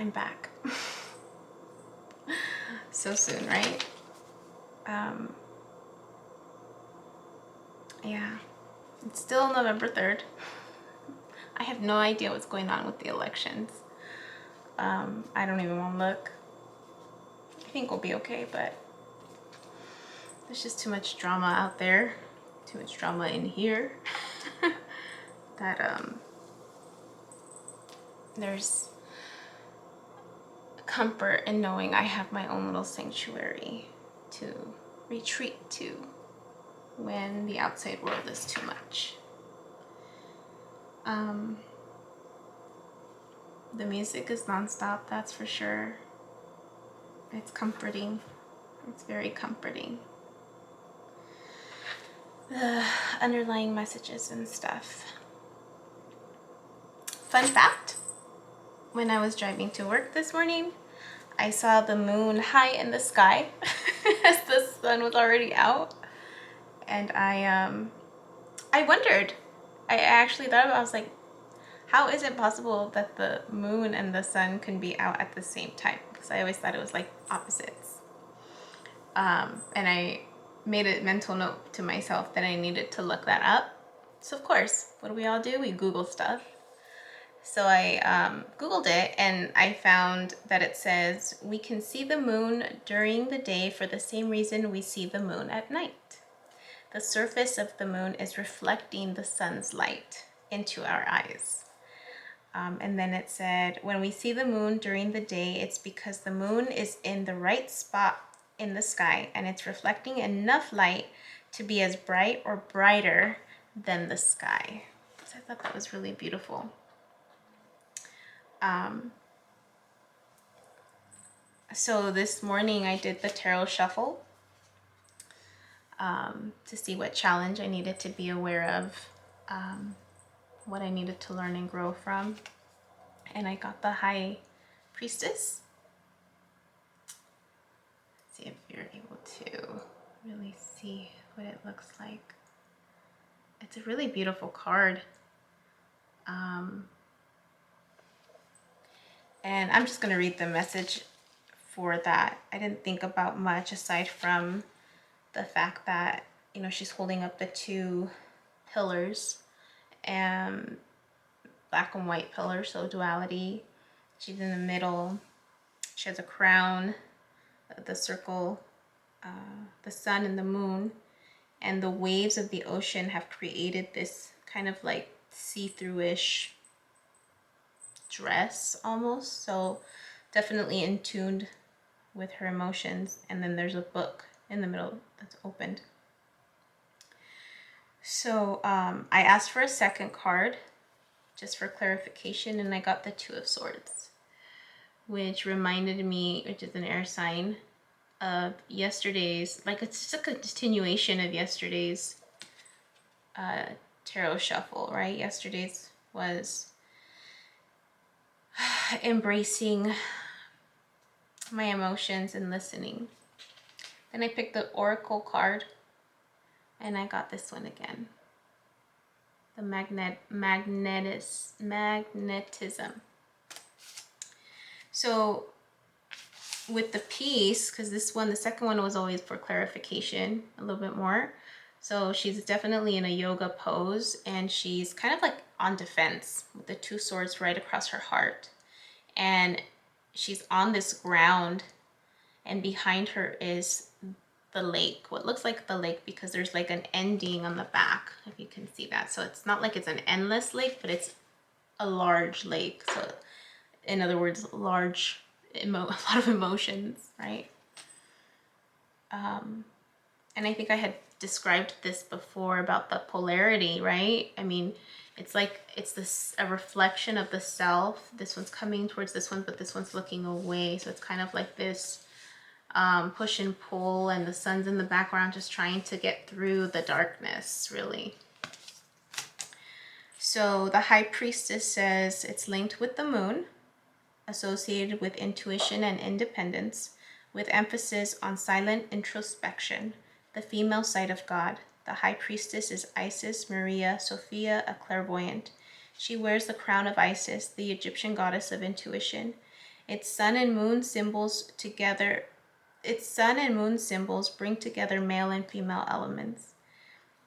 I'm back. So soon, right? Yeah, it's still November 3rd. I have no idea what's going on with the elections. I don't even want to look. I think we'll be okay, but there's just too much drama out there, too much drama in here, that there's comfort in knowing I have my own little sanctuary to retreat to when the outside world is too much. The music is nonstop, that's for sure. It's comforting. It's very comforting. The underlying messages and stuff. Fun fact, when I was driving to work this morning, I saw the moon high in the sky as the sun was already out. And I wondered, I actually thought about it, I was like, how is it possible that the moon and the sun can be out at the same time? Because I always thought it was like opposites. And I made a mental note to myself that I needed to look that up. So of course, what do we all do? We Google stuff. So I Googled it and I found that it says, we can see the moon during the day for the same reason we see the moon at night. The surface of the moon is reflecting the sun's light into our eyes. And then it said, when we see the moon during the day, it's because the moon is in the right spot in the sky and it's reflecting enough light to be as bright or brighter than the sky. So I thought that was really beautiful. So this morning I did the tarot shuffle to see what challenge I needed to be aware of, what I needed to learn and grow from. And I got the High Priestess. Let's see if you're able to really see what it looks like. It's a really beautiful card. And I'm just going to read the message for that. I didn't think about much aside from the fact that, you know, she's holding up the two pillars, and black and white pillars, so duality. She's in the middle. She has a crown, the circle, the sun and the moon, and the waves of the ocean have created this kind of like see-through-ish dress almost. So definitely in tune with her emotions. And then there's a book in the middle that's opened. So I asked for a second card just for clarification, and I got the Two of Swords, which reminded me, which is an air sign, of yesterday's, like it's just a continuation of yesterday's tarot shuffle, right? Yesterday's was embracing my emotions and listening. Then I picked the Oracle card, and I got this one again. The magnetism. So with the peace, because this one, the second one was always for clarification a little bit more. So she's definitely in a yoga pose, and she's kind of like on defense with the two swords right across her heart. And she's on this ground, and behind her is the lake, what looks like the lake, because there's like an ending on the back, if you can see that. So it's not like it's an endless lake, but it's a large lake. So in other words, a lot of emotions, right? And I think I had described this before about the polarity, right? I mean, it's like it's a reflection of the self. This one's coming towards this one, but this one's looking away. So it's kind of like this push and pull, and the sun's in the background just trying to get through the darkness, really. So the High Priestess says it's linked with the moon, associated with intuition and independence, with emphasis on silent introspection, the female side of God. The High Priestess is Isis Maria Sophia, a clairvoyant. She wears the crown of Isis, the Egyptian goddess of intuition, Its sun and moon symbols bring together male and female elements.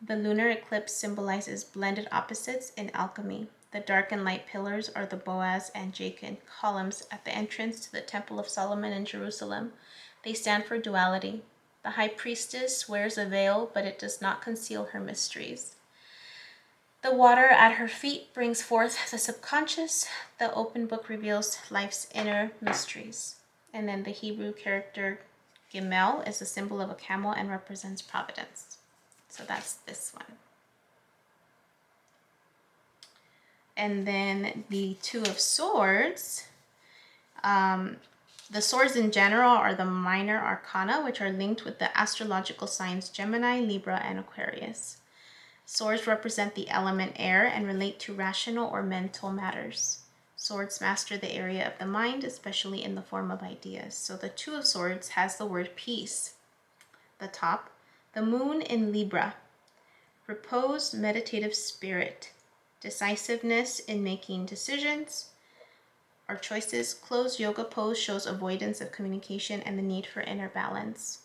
The lunar eclipse symbolizes blended opposites in alchemy. The dark and light pillars are the Boaz and Jachin columns at the entrance to the Temple of Solomon in Jerusalem. They stand for duality. The high priestess wears a veil, but it does not conceal her mysteries. The water at her feet brings forth the subconscious. The open book reveals life's inner mysteries. And then the Hebrew character Gimel is a symbol of a camel and represents providence. So that's this one. And then the Two of Swords. The swords in general are the minor arcana, which are linked with the astrological signs Gemini, Libra, and Aquarius. Swords represent the element air and relate to rational or mental matters. Swords master the area of the mind, especially in the form of ideas. So the Two of Swords has the word peace. The top, the moon in Libra. Repose, meditative spirit. Decisiveness in making decisions or choices. Closed yoga pose shows avoidance of communication and the need for inner balance.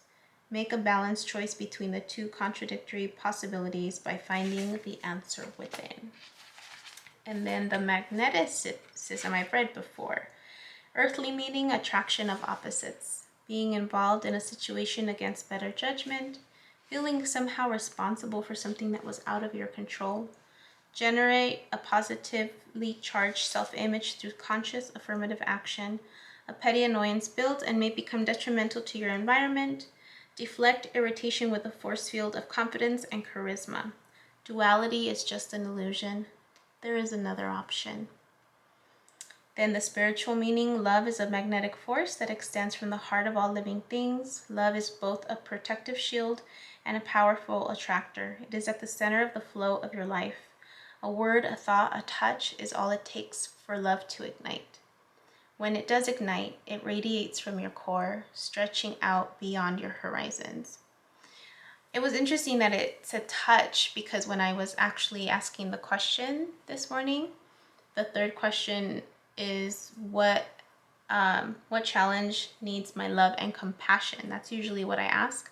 Make a balanced choice between the two contradictory possibilities by finding the answer within. And then the magneticism I've read before. Earthly meaning, attraction of opposites. Being involved in a situation against better judgment. Feeling somehow responsible for something that was out of your control. Generate a positively charged self-image through conscious affirmative action. A petty annoyance builds and may become detrimental to your environment. Deflect irritation with a force field of confidence and charisma. Duality is just an illusion. There is another option. Then the spiritual meaning, love is a magnetic force that extends from the heart of all living things. Love is both a protective shield and a powerful attractor. It is at the center of the flow of your life. A word, a thought, a touch is all it takes for love to ignite. When it does ignite, it radiates from your core, stretching out beyond your horizons. It was interesting that it said touch because when I was actually asking the question this morning, the third question is what challenge needs my love and compassion? That's usually what I ask.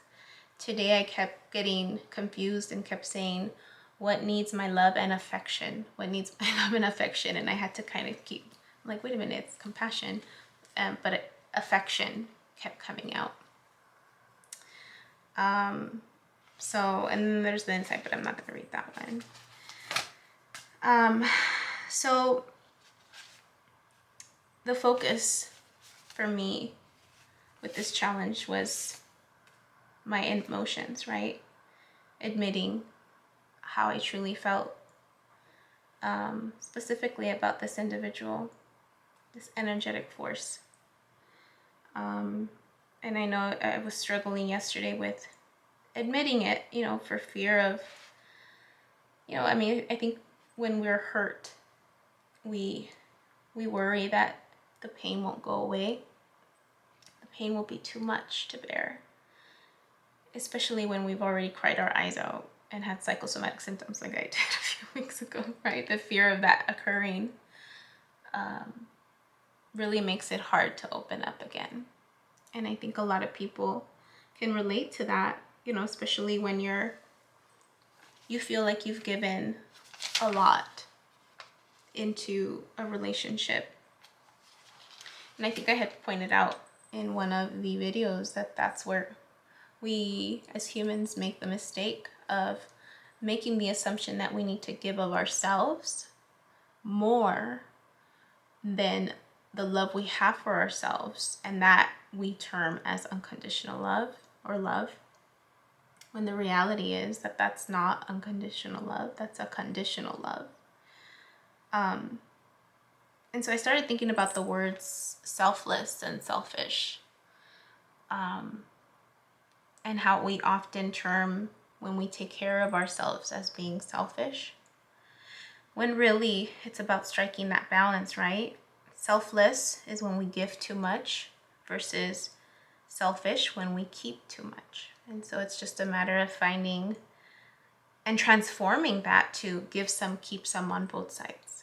Today I kept getting confused and kept saying, what needs my love and affection? What needs my love and affection? And I had to kind of keep, I'm like, wait a minute, it's compassion. But affection kept coming out. So, and then there's the insight, but I'm not going to read that one. So the focus for me with this challenge was my emotions, right? Admitting how I truly felt, specifically about this individual, this energetic force. And I know I was struggling yesterday with admitting it, for fear of, I think when we're hurt, we worry that the pain won't go away. The pain will be too much to bear, especially when we've already cried our eyes out and had psychosomatic symptoms like I did a few weeks ago, right? The fear of that occurring really makes it hard to open up again. And I think a lot of people can relate to that, especially when you feel like you've given a lot into a relationship. And I think I had pointed out in one of the videos that that's where we as humans make the mistake of making the assumption that we need to give of ourselves more than the love we have for ourselves, and that we term as unconditional love or love, when the reality is that that's not unconditional love, that's a conditional love. And so I started thinking about the words selfless and selfish, and how we often term when we take care of ourselves as being selfish, when really it's about striking that balance, right? Selfless is when we give too much versus selfish when we keep too much. And so it's just a matter of finding and transforming that to give some, keep some on both sides.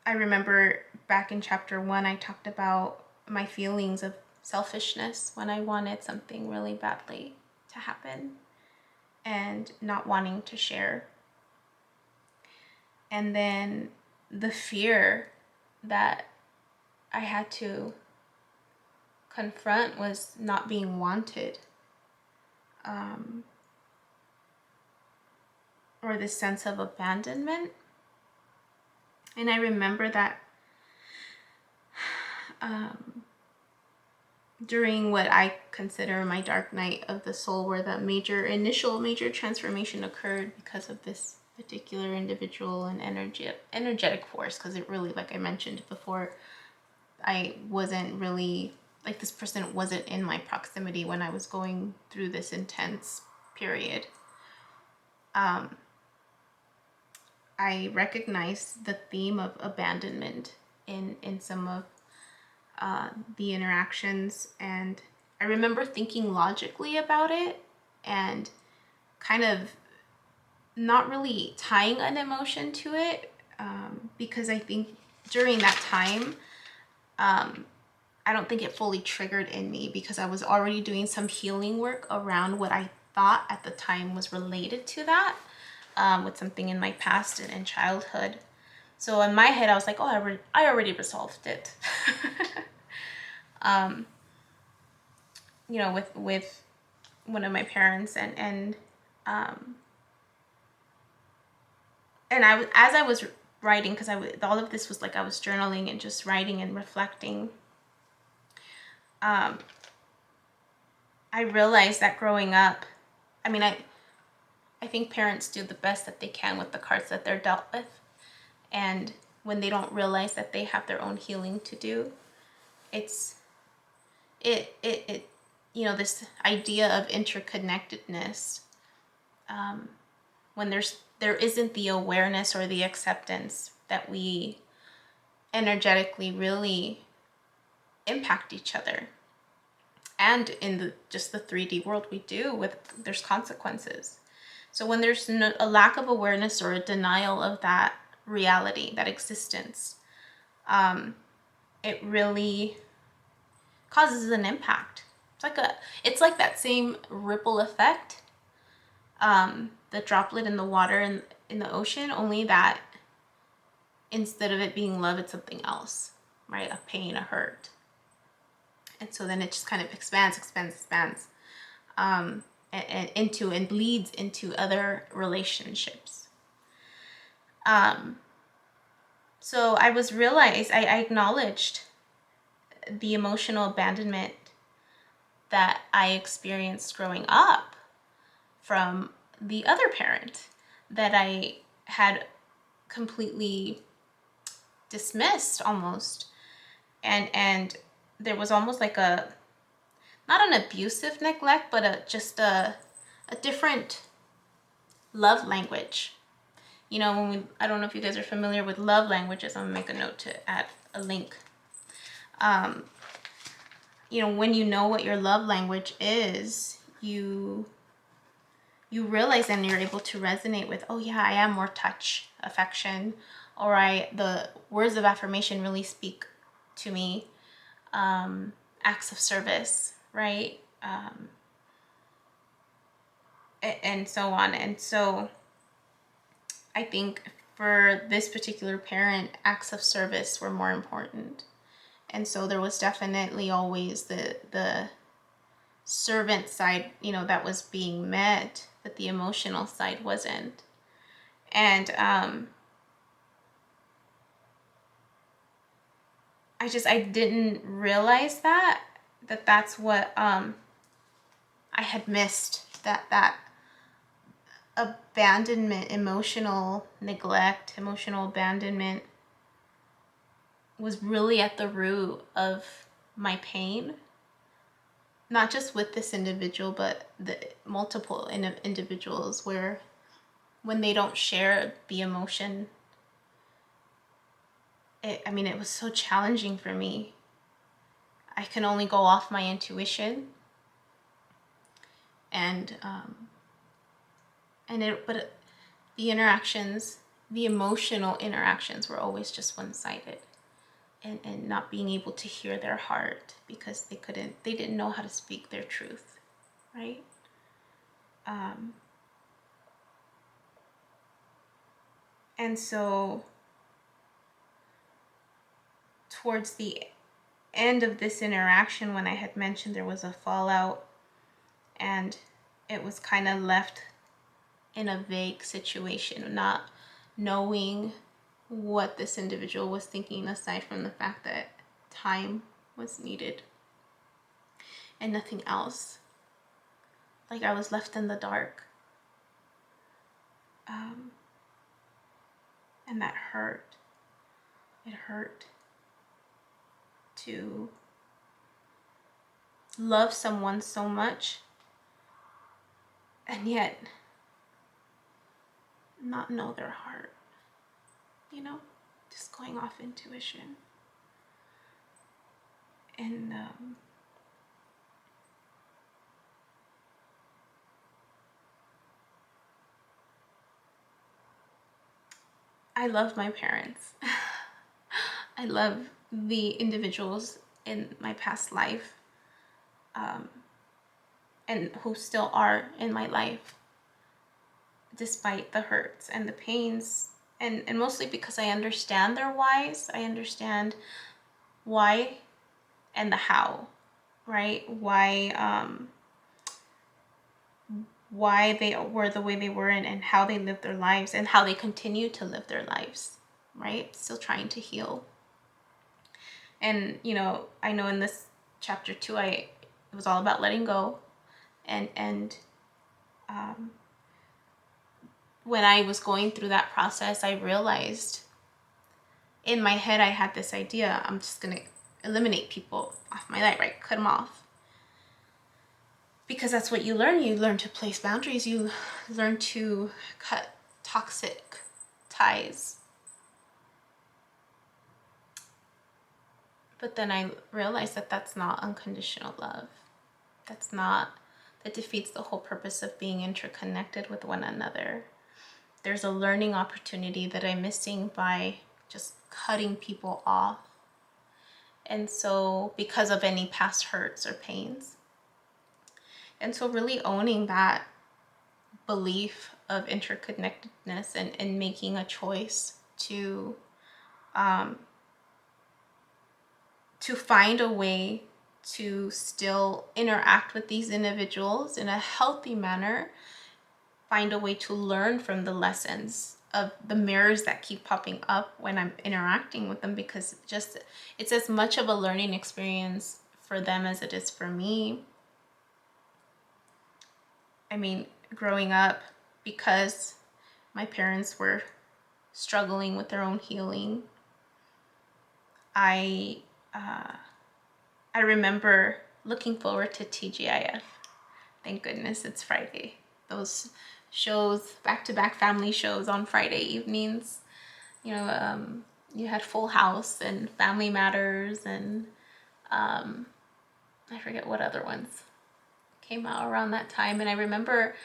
I remember back in chapter 1, I talked about my feelings of selfishness when I wanted something really badly to happen and not wanting to share. And then the fear that I had to confront was not being wanted, or this sense of abandonment. And I remember that during what I consider my dark night of the soul, where the initial major transformation occurred because of this particular individual and energetic force, because it really, like I mentioned before, I wasn't really, like, this person wasn't in my proximity when I was going through this intense period. I recognized the theme of abandonment in some of the interactions, and I remember thinking logically about it and kind of not really tying an emotion to it, because I think during that time, I don't think it fully triggered in me because I was already doing some healing work around what I thought at the time was related to that, with something in my past and in childhood. So in my head, I was like, oh, I already resolved it. You know, with one of my parents, and I was, as I was writing, because all of this was like I was journaling and just writing and reflecting. I realized that growing up, I mean, I think parents do the best that they can with the cards that they're dealt with, and when they don't realize that they have their own healing to do, it's you know, this idea of interconnectedness, when there isn't the awareness or the acceptance that we energetically really impact each other, and in the 3D world we do, there's consequences. So when there's a lack of awareness or a denial of that reality, that existence, it really causes an impact. It's like that same ripple effect, the droplet in the water in the ocean, only that instead of it being love, it's something else, right? A pain, a hurt. And so then it just kind of expands, and leads into other relationships. So I acknowledged the emotional abandonment that I experienced growing up from the other parent that I had completely dismissed almost. And there was almost like not an abusive neglect, but just a different love language. You know, I don't know if you guys are familiar with love languages. I'm gonna make a note to add a link. You know, when you know what your love language is, you realize and you're able to resonate with, oh yeah, I am more touch, affection, or the words of affirmation really speak to me, acts of service, right? And so on. And so I think for this particular parent, acts of service were more important. And so there was definitely always the servant side, you know, that was being met, but the emotional side wasn't. And I didn't realize that's what I had missed, that abandonment, emotional neglect, emotional abandonment was really at the root of my pain, not just with this individual, but the multiple individuals, where when they don't share the emotion, it was so challenging for me. I can only go off my intuition, but the interactions the emotional interactions were always just one-sided, and not being able to hear their heart because they didn't know how to speak their truth, right? And so towards the end of this interaction, when I had mentioned there was a fallout and it was kind of left in a vague situation, not knowing what this individual was thinking, aside from the fact that time was needed and nothing else. Like, I was left in the dark. And that hurt. It hurt to love someone so much and yet not know their heart, just going off intuition. And I love my parents. I love the individuals in my past life, and who still are in my life, despite the hurts and the pains, and mostly because I understand their whys. I understand why and the how, right? Why they were the way they were, and how they lived their lives and how they continue to live their lives, right? Still trying to heal. And, I know in this chapter 2, it was all about letting go. And when I was going through that process, I realized in my head, I had this idea, I'm just going to eliminate people off my life, right? Cut them off. Because that's what you learn. You learn to place boundaries. You learn to cut toxic ties. But then I realized that that's not unconditional love. That defeats the whole purpose of being interconnected with one another. There's a learning opportunity that I'm missing by just cutting people off. And so, because of any past hurts or pains. And so really owning that belief of interconnectedness, and making a choice to find a way to still interact with these individuals in a healthy manner, find a way to learn from the lessons of the mirrors that keep popping up when I'm interacting with them, because it's as much of a learning experience for them as it is for me. I mean, growing up, because my parents were struggling with their own healing, I remember looking forward to TGIF. Thank goodness it's Friday. Those shows, back-to-back family shows on Friday evenings. You had Full House and Family Matters, and I forget what other ones came out around that time. And I remember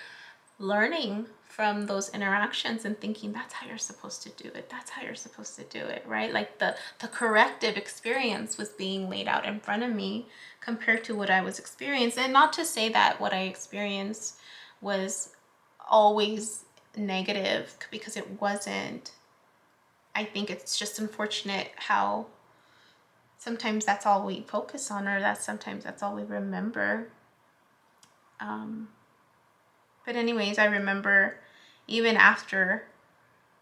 learning from those interactions and thinking, that's how you're supposed to do it. That's how you're supposed to do it, right? Like the corrective experience was being laid out in front of me compared to what I was experiencing. And not to say that what I experienced was always negative, because it wasn't. I think it's just unfortunate how sometimes that's all we focus on, or sometimes that's all we remember. But anyways, I remember even after,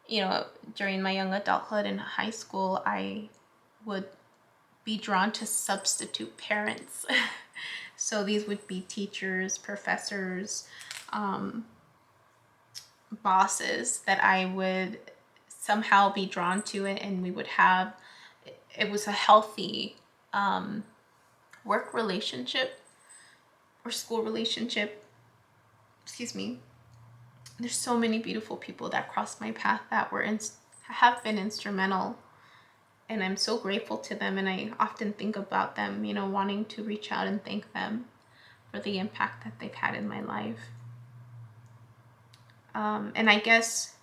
during my young adulthood in high school, I would be drawn to substitute parents. So these would be teachers, professors, bosses that I would somehow be drawn to, and we would have, it was a healthy work relationship or school relationship. Excuse me. There's so many beautiful people that crossed my path that have been instrumental, and I'm so grateful to them. And I often think about them, wanting to reach out and thank them for the impact that they've had in my life. And I guess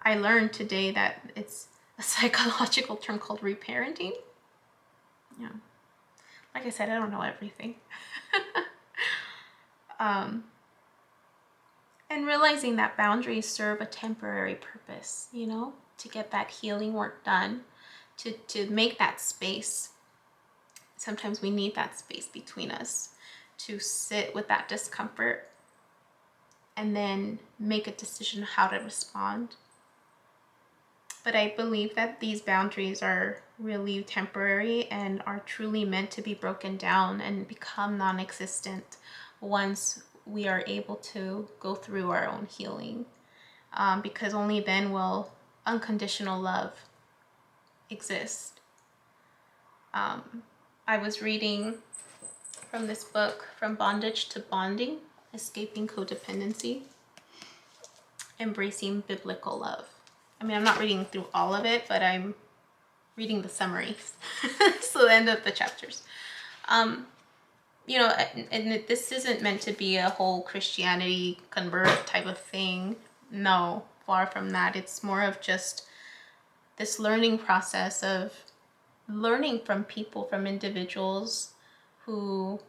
I learned today that it's a psychological term called reparenting. Yeah. Like I said, I don't know everything. And realizing that boundaries serve a temporary purpose, you know, to get that healing work done, to make that space. Sometimes we need that space between us to sit with that discomfort and then make a decision how to respond. But I believe that these boundaries are really temporary and are truly meant to be broken down and become non-existent once we are able to go through our own healing. Because only then will unconditional love exist. I was reading from this book, From Bondage to Bonding, Escaping Codependency, Embracing Biblical Love. I mean, I'm not reading through all of it, but I'm reading the summaries. So the end of the chapters. You know, and this isn't meant to be a whole Christianity convert type of thing. No, far from that. It's more of just this learning process of learning from people, from individuals who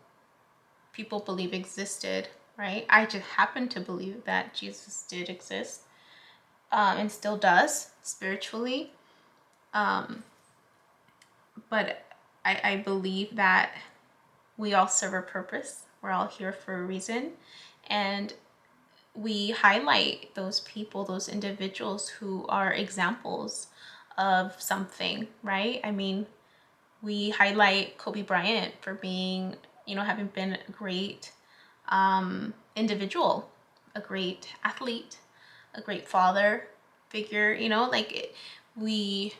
people believe existed, right? I just happen to believe that Jesus did exist, and still does spiritually. But I believe that we all serve a purpose. We're all here for a reason. And we highlight those people, those individuals who are examples of something, right? I mean, we highlight Kobe Bryant for being, you know, having been a great individual, a great athlete, a great father figure, you know, like we,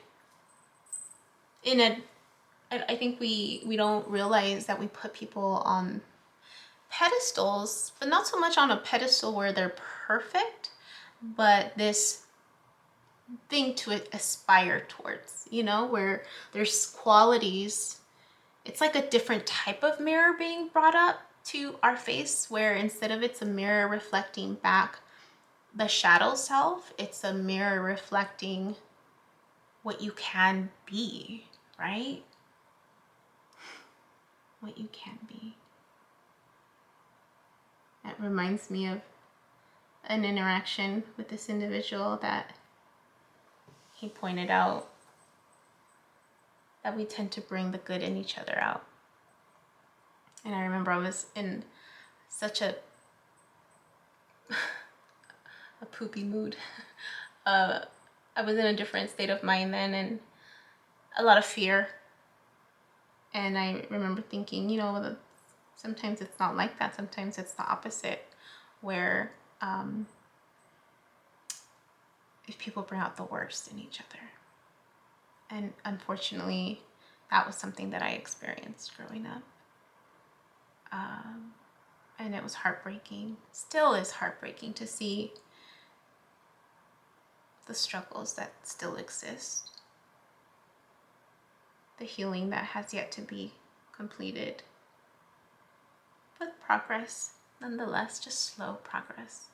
in a, I think we don't realize that we put people on pedestals, but not so much on a pedestal where they're perfect, but this thing to aspire towards, you know, where there's qualities. It's like a different type of mirror being brought up to our face, where instead of it's a mirror reflecting back the shadow self, it's a mirror reflecting what you can be, right? What you can be. It reminds me of an interaction with this individual that he pointed out that we tend to bring the good in each other out. And I remember I was in such a poopy mood. I was in a different state of mind then, and a lot of fear. And I remember thinking, you know, sometimes it's not like that. Sometimes it's the opposite, where if people bring out the worst in each other. And unfortunately, that was something that I experienced growing up. And it was heartbreaking. Still is heartbreaking to see the struggles that still exist. The healing that has yet to be completed. But progress, nonetheless, just slow progress.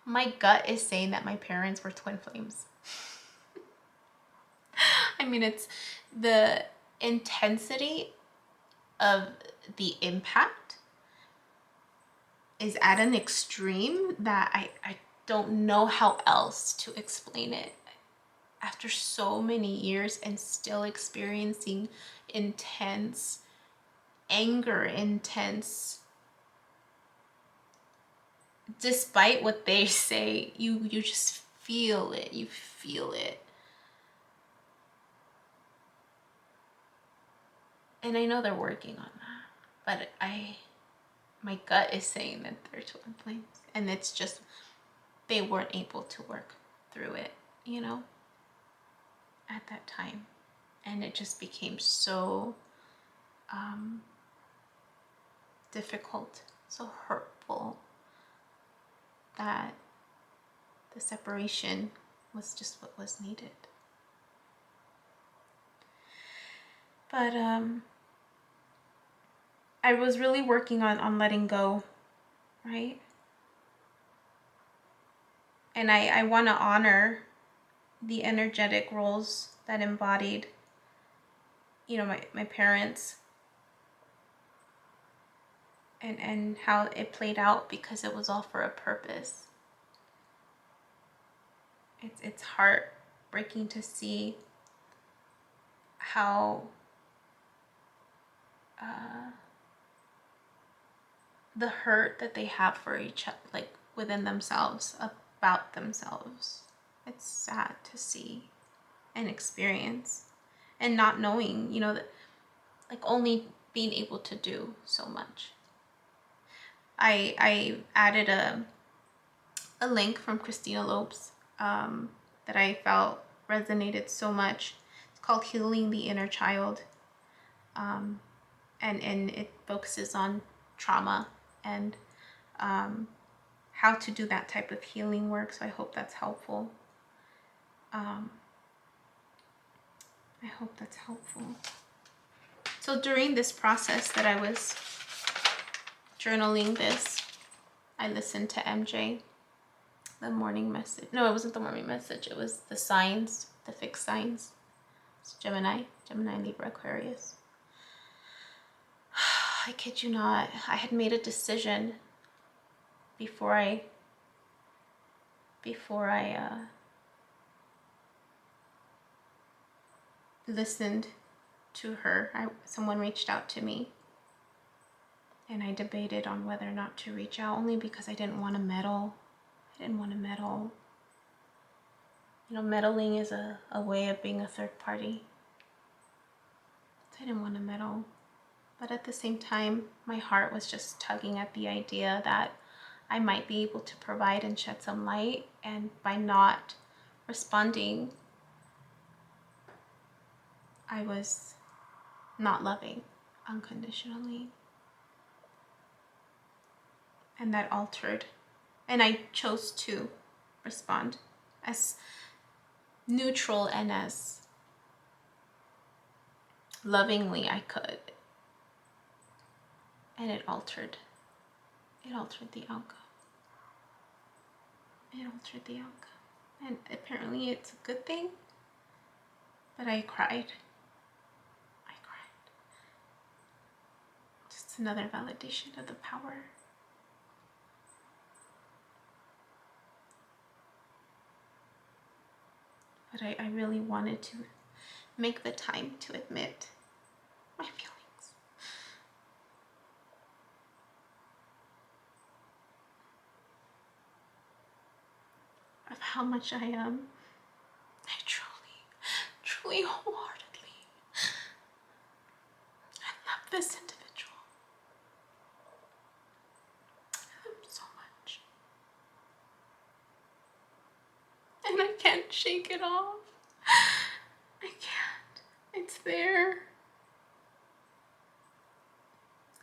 My gut is saying that my parents were twin flames. I mean, it's the intensity of the impact is at an extreme that I don't know how else to explain it. After so many years and still experiencing intense anger, intense, despite what they say, you just feel it. You feel it. And I know they're working on that, but my gut is saying that they're twin flames, and it's just they weren't able to work through it, you know, at that time. And it just became so difficult, so hurtful, that the separation was just what was needed. But I was really working on letting go, right? And I want to honor the energetic roles that embodied, my parents, and how it played out, because it was all for a purpose. It's heartbreaking to see how the hurt that they have for each other, like within themselves, about themselves. It's sad to see and experience, and not knowing, that, like, only being able to do so much. I added a link from Christina Lopes that I felt resonated so much. It's called Healing the Inner Child. And it focuses on trauma and how to do that type of healing work. So I hope that's helpful. So during this process that I was journaling this, I listened to MJ, the morning message. No, it wasn't the morning message. It was the signs, the fixed signs. It's Gemini, Libra, Aquarius. I kid you not. I had made a decision before I listened to her. Someone reached out to me, and I debated on whether or not to reach out, only because I didn't want to meddle. Meddling is a way of being a third party. So I didn't want to meddle. But at the same time, my heart was just tugging at the idea that I might be able to provide and shed some light, and by not responding, I was not loving unconditionally. And that altered. And I chose to respond as neutral and as lovingly I could. And it altered the outcome. And apparently it's a good thing. But I cried. Just another validation of the power. But I really wanted to make the time to admit my feelings. Of how much I truly wholeheartedly, I love this individual. I love him so much. And I can't shake it off. I can't. It's there.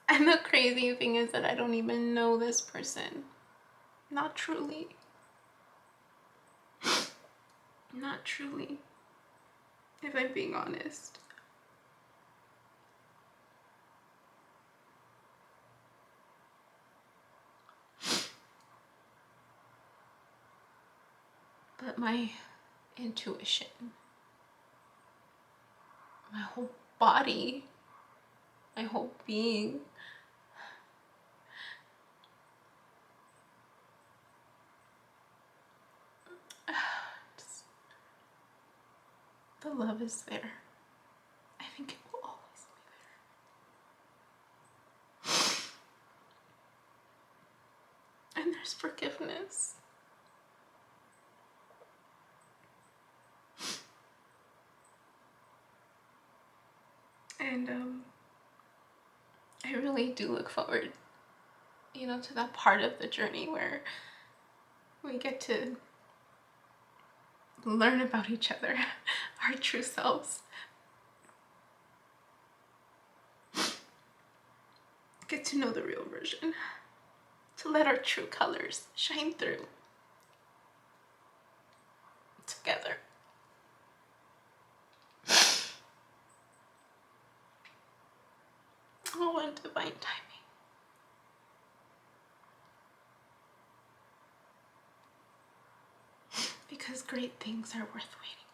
And the crazy thing is that I don't even know this person. Not truly. Not truly. If I'm being honest. But my intuition, my whole body, my whole being, the love is there. I think it will always be there. And there's forgiveness. And I really do look forward, to that part of the journey where we get to learn about each other, our true selves. Get to know the real version. To let our true colors shine through. Together. Oh, in divine timing. because great things are worth waiting